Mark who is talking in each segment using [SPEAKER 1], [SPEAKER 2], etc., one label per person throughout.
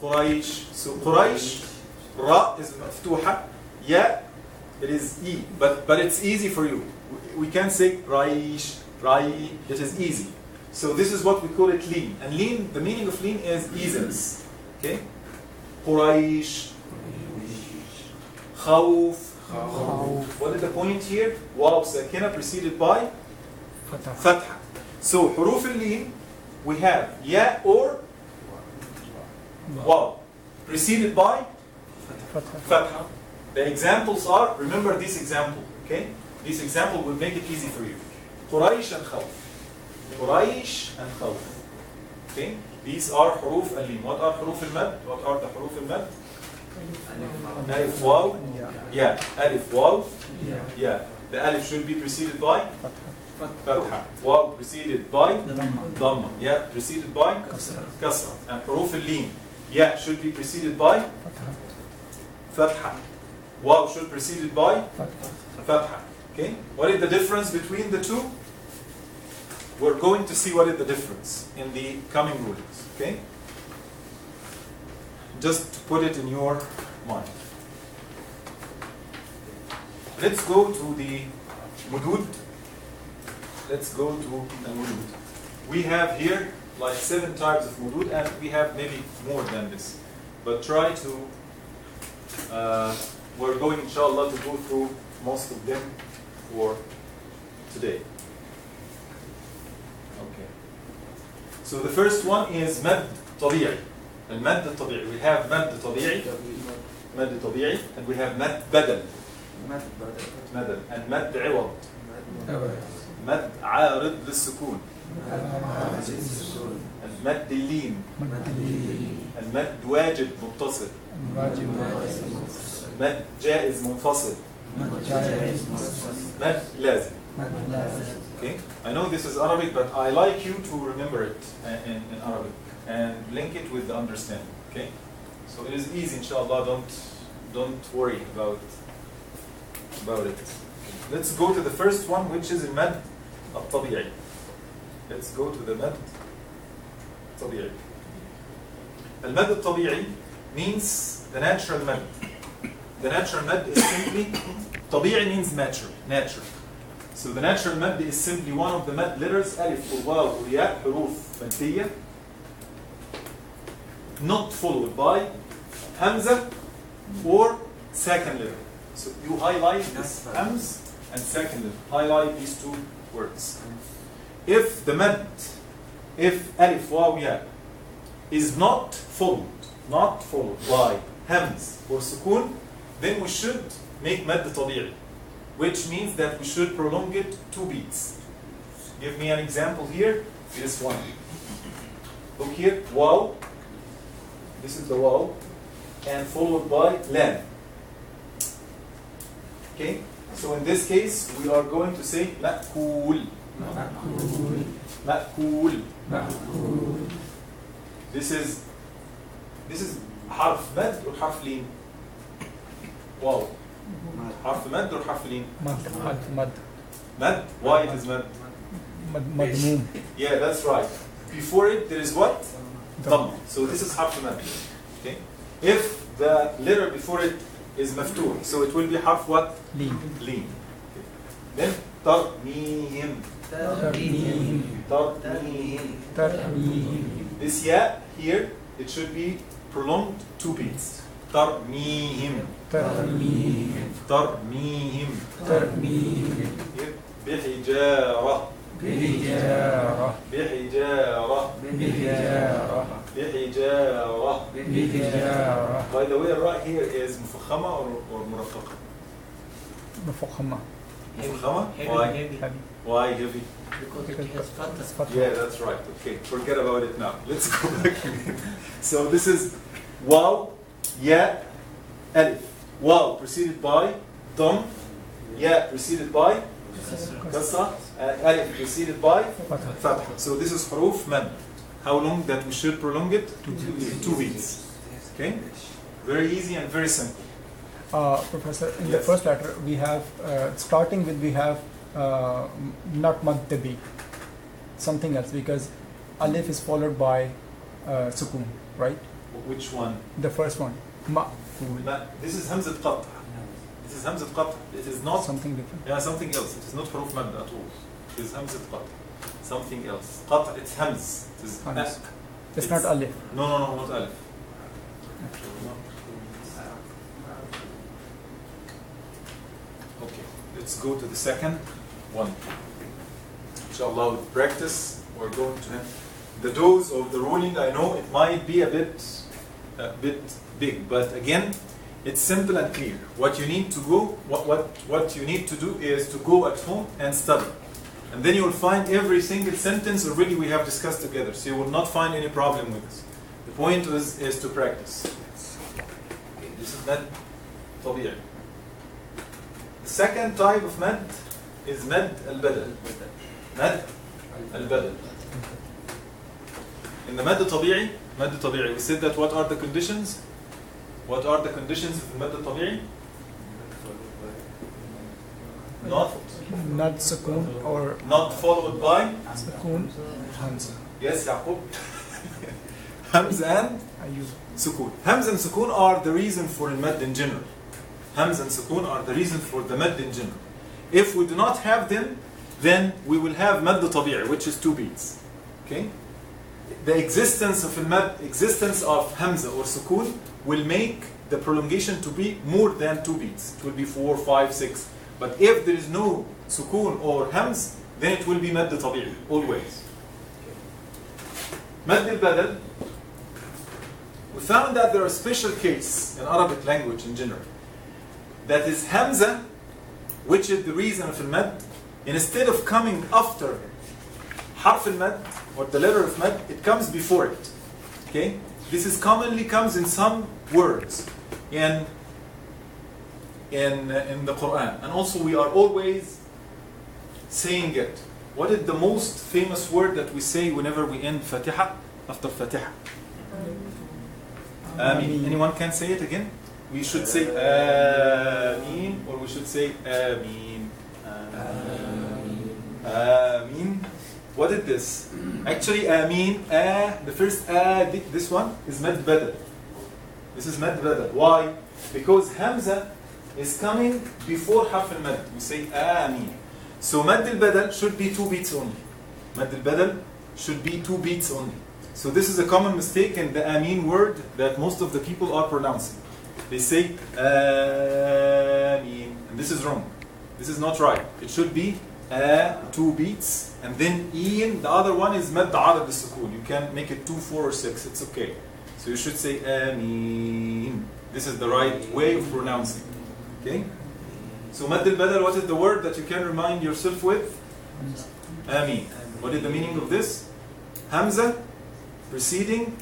[SPEAKER 1] Quraish. So Quraish, Ra is maftuha, Ya, it is E, but it's easy for you. We can say Raish, Rai, it is easy. So this is what we call it lean. And lean, the meaning of lean is easiness. Okay? Quraish, Khawf. What is the point here? Waw sakina preceded by Fatha. So huruf al-lean, we have Ya or Waw preceded by Fatha. The examples are, remember this example, okay? This example will make it easy for you. Quraish and Khawf. Quraish and Khawf. Okay? These are huruf al-lean. What are huruf al-mad? What are the huruf al-mad? Alif waw. Yeah. Alif waw. Yeah. The alif should be preceded by Fatha. Waw preceded by Dhamma. Yeah. Preceded by Kasra. And huruf al-lean. Yeah should be preceded by Fatha. Waw should be preceded by Fatha. Okay? What is the difference between the two? We're going to see what is the difference in the coming rulings. Okay? Just to put it in your mind. Let's go to the mudud. Let's go to the mudud. We have here like 7 types of mudud, and we have maybe more than this. But try to, we're going inshallah to go through most of them for today. Okay. So the first one is mad tabi'i. المد الطبيعي. We have مد طبيعي, مد طبيعي, and we have مد بدل. بدل and مد عوض. مد عارض للسكون. المد لين. المد واجب متصل. مد جائز منفصل. مد لازم. Okay? I know this is Arabic, but I like you to remember it in Arabic and link it with the understanding. Okay? So it is easy, inshallah. Don't worry about it. Let's go to the first one, which is al-mad al-tabi'i. Let's go to the mad al-tabi'i. Al-mad al-tabi'i means the natural mad. The natural mad is simply, tabi'i means natural. So the natural mad is simply one of the mad letters, alif or waw or ya, huruf madiyya, not followed by hamza or second letter. So you highlight this hams and second letter. Highlight these two words. If the mad, if alif waw ya is not followed by hams or sukun, then we should make mad tabi'i, which means that we should prolong it 2 beats. Give me an example here. This one. Look here, waw. This is the waw, and followed by lam. Okay? So in this case, we are going to say ma'kul. Ma'kul. This is harf mad or harf lean? Wow. Harf mad or harf lean?
[SPEAKER 2] Mad.
[SPEAKER 1] Mad? Why it is mad?
[SPEAKER 2] Madmoom.
[SPEAKER 1] Yeah, that's right. Before it, there is what? Dhamma. So this is harf mad. Okay? If the letter before it is maftuh, so it will be harf what?
[SPEAKER 2] Lean.
[SPEAKER 1] Lean. Okay. Then tarmihim. This ya here, it should be prolonged 2 beats. Tarmihim. بحجارة. By the way, right here is مفخمة or مرققة?
[SPEAKER 2] مفخمة.
[SPEAKER 1] Why heavy?
[SPEAKER 3] Because it has fatha.
[SPEAKER 1] Yeah, that's right. Okay, forget about it now. Let's go back again. So this is waw, ya, alif. Waw preceded by dam, ya preceded by kasra, and alif preceded by fatha. So this is huruf mad. How long that we should prolong it? 2 beats. Okay? Very easy and very simple.
[SPEAKER 2] Professor, in the first letter we have, starting with we have not mad tabi, something else, because alif is followed by sukun, right?
[SPEAKER 1] Which one?
[SPEAKER 2] The first one. Ma.
[SPEAKER 1] This is Hamzat Qat'. This is Hamzat Qat'. It is not
[SPEAKER 2] Something different.
[SPEAKER 1] Yeah, something else. It is not Huruf Mad at all. It is Hamzat Qat'. Something else. Qat', it's Hamz. It is
[SPEAKER 2] Hamz. It's not alif.
[SPEAKER 1] No, not alif. Okay, let's go to the second one. Inshallah, with practice, we're going to have the dose of the ruling. I know it might be a bit big, but again, it's simple and clear. What you need to go, what you need to do is to go at home and study, and then you will find every single sentence already we have discussed together. So you will not find any problem with this. The point is to practice. Okay, this is mad tabi'i. The second type of mad is mad al-badal. Mad al-badal. In the mad tabi'i, we said that what are the conditions? What are the conditions of the mad tabi'i?
[SPEAKER 2] Not sukoon or
[SPEAKER 1] Not followed by
[SPEAKER 2] sukoon. Hamza.
[SPEAKER 1] yes, Yaqub. Hamza and
[SPEAKER 2] Ayub.
[SPEAKER 1] sukoon. Hamza and sukoon are the reason for the mad in general. Hamza and sukoon are the reason for the mad in general. If we do not have them, then we will have mad tabi'i, which is 2 beats. Okay? The existence of Hamza or sukoon will make the prolongation to be more than 2 beats. It will be 4, 5, 6. But if there is no sukoon or Hamz, then it will be mad tabi'i, always. Mad al-badal, we found that there are special cases in Arabic language in general. That is Hamza, which is the reason of al-mad, instead of coming after harf al-mad, or the letter of mad, it comes before it. Okay? This is commonly comes in some words in the Qur'an. And also we are always saying it. What is the most famous word that we say whenever we end Fatiha? After Fatiha? Ameen. Anyone can say it again? We should say Ameen, or we should say Ameen. Ameen. What is this? Actually, Ameen, the first this one is Mad Badal. This is Mad Badal. Why? Because Hamza is coming before Harf al-Mad. We say Ameen. So Mad al-Badal should be 2 beats only. Mad al-Badal should be 2 beats only. So this is a common mistake in the Ameen word that most of the people are pronouncing. They say Ameen, and this is wrong. This is not right. It should be 2 beats, and then in the other one is Mad Arab al-Sukun. You can make it 2, 4, or 6. It's okay. So you should say Ameen. This is the right way of pronouncing. Okay? So Mad al-Badal, what is the word that you can remind yourself with? Ameen. What is the meaning of this? Hamza preceding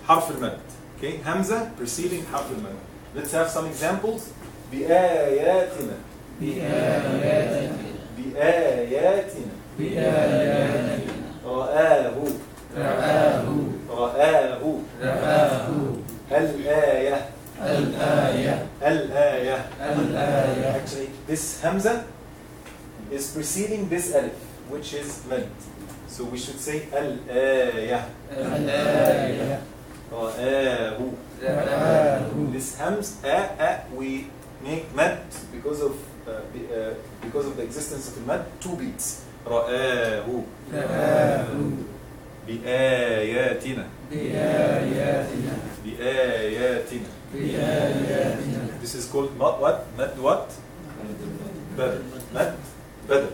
[SPEAKER 1] Harf al-Mad. Okay? Hamza preceding Harf al-Mad. Let's have some examples. بِآيَاتِنَا
[SPEAKER 3] بآياتنا
[SPEAKER 1] بآياتنا
[SPEAKER 3] بآياتنا
[SPEAKER 1] رآه
[SPEAKER 3] رآه
[SPEAKER 1] رآه
[SPEAKER 3] رآه
[SPEAKER 1] الآية
[SPEAKER 3] الآية
[SPEAKER 1] الآية
[SPEAKER 3] الآية.
[SPEAKER 1] Actually, this Hamza is preceding this Alif, which is Mad. So we should say الآية
[SPEAKER 3] الآية
[SPEAKER 1] رآه.
[SPEAKER 3] رآه.
[SPEAKER 1] This Hamz, we make Mad because of the existence of the Mad, 2 beats. رآه
[SPEAKER 3] رآه
[SPEAKER 1] بآياتنا
[SPEAKER 3] بآياتنا
[SPEAKER 1] بآياتنا.
[SPEAKER 3] بآياتنا.
[SPEAKER 1] This is called what? Mad what? Badal. Mad Badal.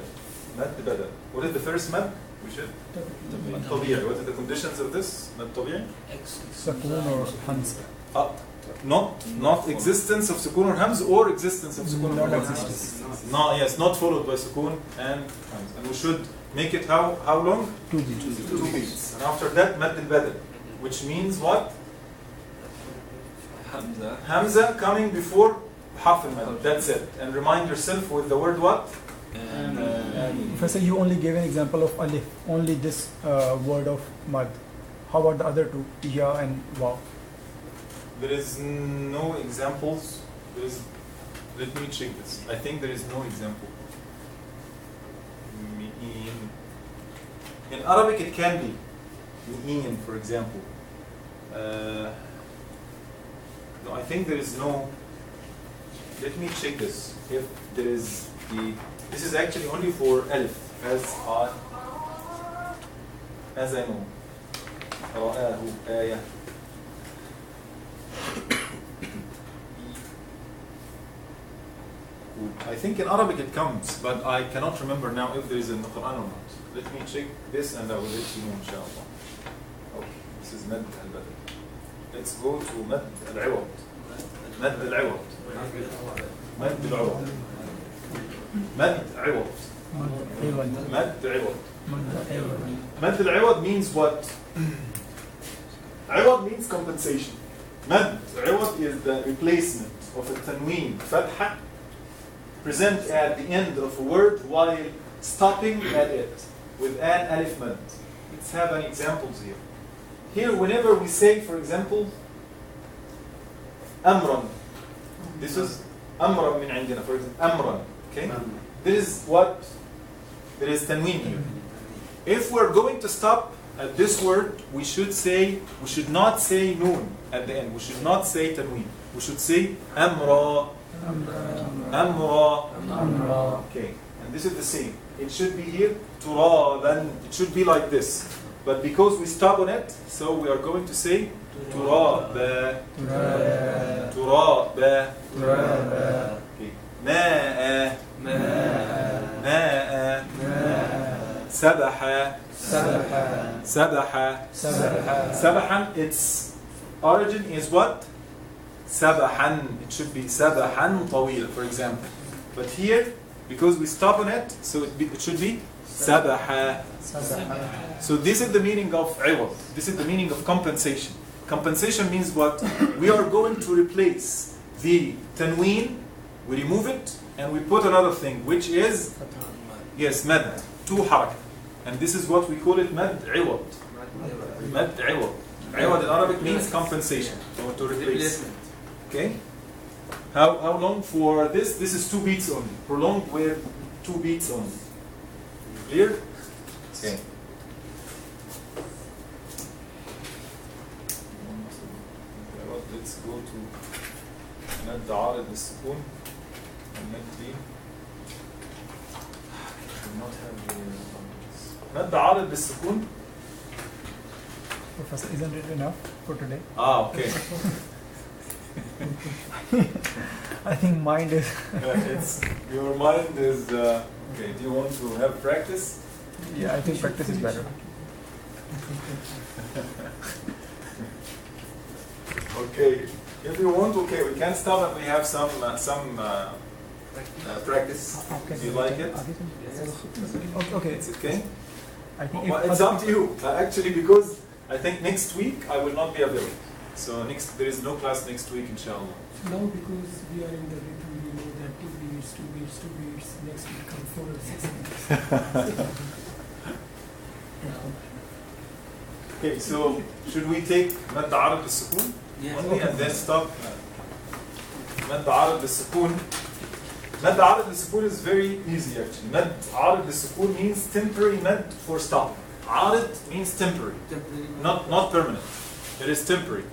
[SPEAKER 1] Mad Badal. What is the first Mad? We should. Mad Tabi'i. What are the conditions of this? Mad Tabi'i?
[SPEAKER 2] Sukoon or Hamza.
[SPEAKER 1] Not existence of Sukun or Hamz, or existence of Sukun or Hamz. No, yes, not followed by Sukun and Hamz. And we should make it how long?
[SPEAKER 2] 2 beats.
[SPEAKER 1] 2 beats. And after that, Mad al-Badal, which means what? Hamza coming before Harf al-Mad. That's it. And remind yourself with the word what?
[SPEAKER 2] Professor, you only gave an example of alif, only this word of mad. How about the other 2, ya and waw?
[SPEAKER 1] There is no examples. Let me check this. I think there is no example. In Arabic, it can be. Mi'in, for example. I think there is no. Let me check this. If there is the. This is actually only for alif, as I know. رآه آية. I think in Arabic it comes, but I cannot remember now if there is in the Quran or not. Let me check this and I will let you know, inshallah. Okay, this is Mad al-Badr. Let's go to Mad al-Iwad. Mad al-Iwad. Mad al-Iwad. Mad al-Iwad. Mad al-Iwad. Mad al-Iwad means what? Iwad means compensation. Mad al-Iwad is the replacement of a tanween, fatha, present at the end of a word while stopping at it with an alif mad. Let's have an examples here. Here, whenever we say, for example, amran, this is amran min عندنا, for example, amran. Okay, there is what? There is tanween here. If we're going to stop at this word, we should not say noon at the end. We should not say tanween. We should say amra. Amra. Okay, and this is the same. It should be here, turaban. It should be like this. But because we stop on it, so we are going to say turaba. Turaba. Okay. Ma'a. Ma'a. Sabaha. Sabaha. Sabahan, its origin is what? Sabahan. It should be sabahan tawil, for example. But here, because we stop on it, so it should be sabaha. So this is the meaning of iwad. This is the meaning of compensation. Compensation means what? We are going to replace the tanween, we remove it, and we put another thing, which is, yes, mad, two haraka. And this is what we call it mad iwad. Mad iwad. Iwad in Arabic means compensation, or to replace. Okay? How long for this? This is 2 beats only. Prolonged with 2 beats only. Clear? Okay. Let's go to مد عارض للسكون. مد عارض للسكون.
[SPEAKER 2] Professor, isn't it enough for today?
[SPEAKER 1] Okay.
[SPEAKER 2] I think mind is.
[SPEAKER 1] Your mind is. Okay, do you want to have practice?
[SPEAKER 2] Yeah, I think practice is better.
[SPEAKER 1] Okay, if you want, okay, we can stop and we have some practice.
[SPEAKER 2] Okay.
[SPEAKER 1] Do you like it?
[SPEAKER 2] Okay.
[SPEAKER 1] It's okay?
[SPEAKER 2] I think
[SPEAKER 1] Well, it's up to you. Actually, because I think next week I will not be available. So there is no class next week, inshallah.
[SPEAKER 4] No, because we are in the rhythm, we know that 2 beats, 2 beats, 2 beats, next week come 4 or 6 beats.
[SPEAKER 1] Okay, so should we take مد عارض للسكون only and then stop? مد عارض للسكون. مد عارض للسكون is very easy actually. مد عارض للسكون means temporary mad for stopping. عارض means temporary, not permanent. It is temporary.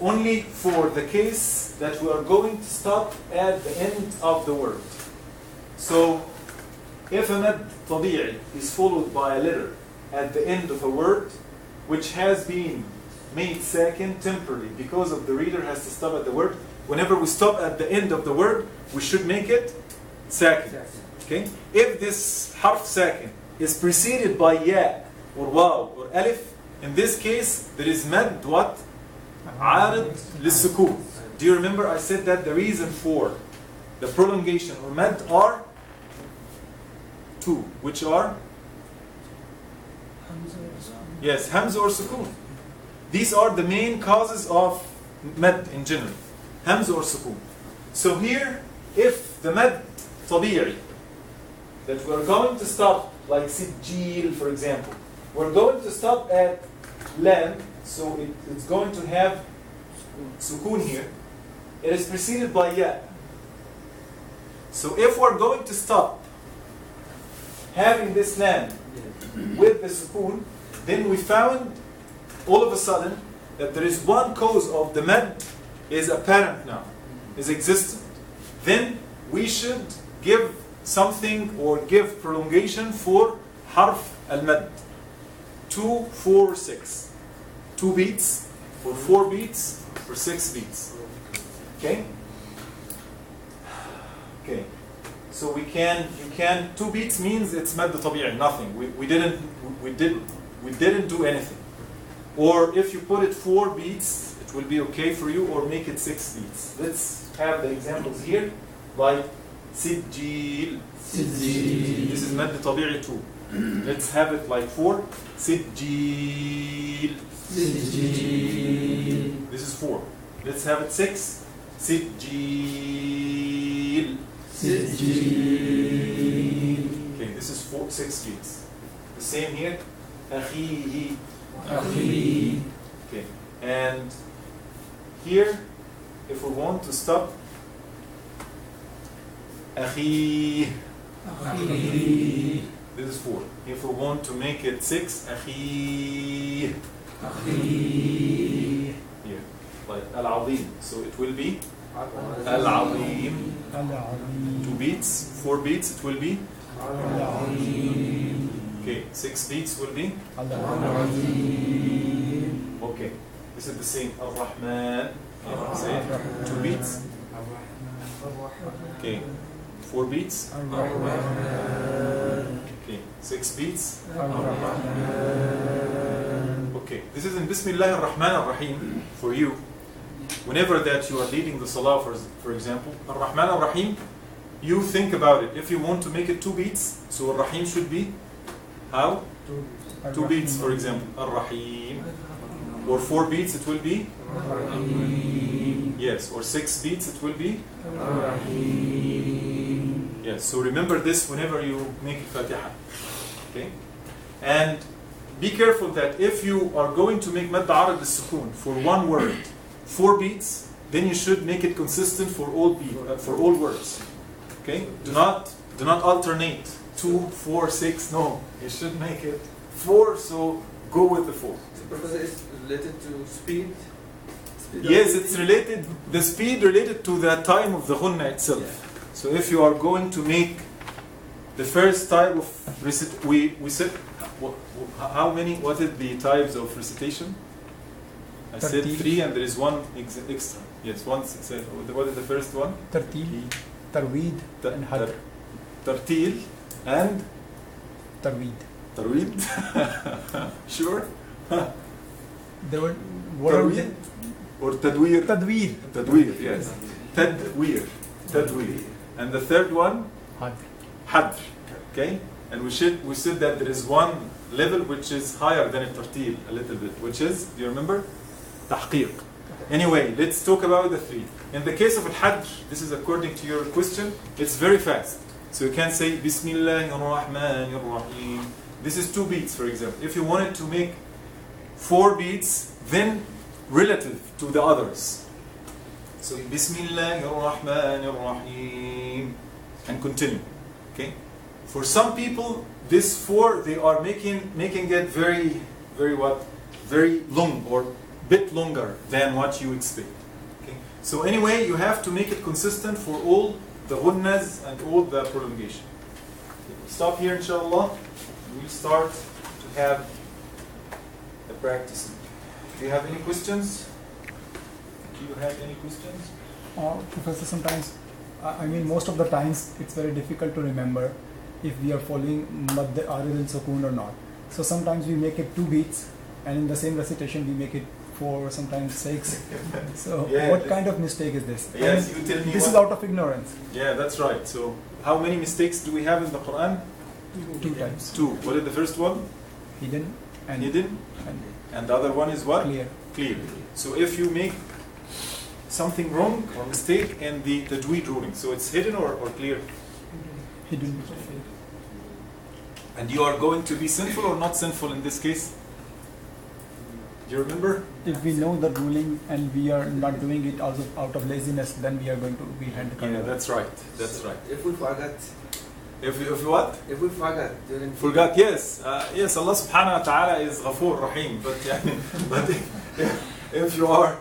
[SPEAKER 1] Only for the case that we are going to stop at the end of the word. So, if a mad طبيعي is followed by a letter at the end of a word, which has been made sakin temporarily because of the reader has to stop at the word, whenever we stop at the end of the word, we should make it sakin. Okay? If this harf sakin is preceded by ya or waw or alif, in this case there is mad what? عارض للسكون. Do you remember I said that the reason for the prolongation or mad are 2, which are? Yes, hamza or sukun. These are the main causes of mad in general. Hamza or sukun. So here, if the mad طبيعي that we're going to stop, like sijil for example, we're going to stop at lam, so it's going to have sukun here. It is preceded by ya. So if we're going to stop having this lam with the sukun, then we found all of a sudden that there is one cause of the mad is apparent now, is existent, then we should give something or give prolongation for harf al-mad. 2, 4, 6. 2 beats, or 4 beats, or 6 beats. Okay? Okay. So you can, 2 beats means it's mad tabi'i, nothing. We didn't do anything. Or if you put it 4 beats, it will be okay for you, or make it 6 beats. Let's have the examples here, like sijil. This is mad tabi'i too. Let's have it like 4. Sijil. This is 4. Let's have it 6. Sijil. Okay, this is 6 beats. The same here. Akhihi. Okay, and here, if we want to stop, Akhi. This is 4. If we want to make it 6, Akhi. Here, like Al-Azim. So it will be Al-Azim. 2 beats, 4 beats, it will be okay, 6 beats will be okay. This is the same. Ar-Rahman. Say 2 beats. Okay, 4 beats. Okay, 6 beats. Okay, this is in Bismillah ar-Rahman ar-Rahim for you. Whenever that you are leading the salah, for example, ar-Rahman ar-Rahim, you think about it. If you want to make it 2 beats, so ar-Rahim should be how? 2 beats, for example, ar-Rahim. Or 4 beats, it will be yes. Or 6 beats, it will be yes. So remember this whenever you make Fatiha. Okay, and be careful that if you are going to make mad arad al-sukun for one word, 4 beats, then you should make it consistent for all words. Okay, do not alternate 2, 4, 6. No, you should make it 4. So go with the 4.
[SPEAKER 5] Professor, is related to speed?
[SPEAKER 1] Yes, it's related. The speed related to the time of the ghunna itself.
[SPEAKER 5] Yeah.
[SPEAKER 1] So if you are going to make the first type of we said how many? What is the types of recitation? I said 3, and there is one extra. Yes, one. What is the first one?
[SPEAKER 2] Tartil, Tajweed, and Hadr.
[SPEAKER 1] Tartil and
[SPEAKER 2] Tajweed.
[SPEAKER 1] Tajweed. Sure.
[SPEAKER 2] There were
[SPEAKER 1] Tajweed or Tadweer.
[SPEAKER 2] Tajweed.
[SPEAKER 1] Tadweer. Yes. Tadweer. Tadweer. And the third one?
[SPEAKER 2] Hadr.
[SPEAKER 1] Hadr. Okay. And we said that there is one level which is higher than a tartil a little bit, which is, do you remember? Tahqiq. Anyway, let's talk about the 3. In the case of al-Hadr, this is according to your question, it's very fast. So you can say Bismillahir Rahmanir Rahim. This is 2 beats, for example. If you wanted to make 4 beats, then relative to the others. So Bismillahir Rahmanir Rahim, and continue. Okay. For some people, this 4 they are making it very long or bit longer than what you expect. Okay. So anyway, you have to make it consistent for all the ghunnas and all the prolongation. Okay. Stop here, inshallah. We'll start to have the practicing. Do you have any questions? Do you have any questions?
[SPEAKER 2] Professor, sometimes, I mean most of the times, it's very difficult to remember if we are following Mad Arid and Sukoon or not. So sometimes we make it 2 beats, and in the same recitation we make it 4, sometimes 6. So
[SPEAKER 1] Yeah,
[SPEAKER 2] what kind of mistake is this?
[SPEAKER 1] Yes,
[SPEAKER 2] And
[SPEAKER 1] you tell me.
[SPEAKER 2] this is out of ignorance.
[SPEAKER 1] Yeah, that's right. So how many mistakes do we have in the Quran?
[SPEAKER 2] 2 times.
[SPEAKER 1] 2. What is the first one?
[SPEAKER 2] Hidden and
[SPEAKER 1] Hidden.
[SPEAKER 2] and
[SPEAKER 1] And the other one is what?
[SPEAKER 2] clear.
[SPEAKER 1] Clear. So if you make something wrong or mistake in the Tajweed ruling, so it's hidden or clear?
[SPEAKER 2] Hidden.
[SPEAKER 1] And you are going to be sinful or not sinful in this case? Do you remember?
[SPEAKER 2] If we know the ruling and we are not doing it out of laziness, then we are going to be held
[SPEAKER 1] Yeah,
[SPEAKER 2] accountable.
[SPEAKER 1] that's right. That's right.
[SPEAKER 5] If we forgot,
[SPEAKER 1] If what?
[SPEAKER 5] if we forgot during
[SPEAKER 1] Forgot, yes. Yes, Allah subhanahu wa ta'ala is Ghafoor Rahim. But if you are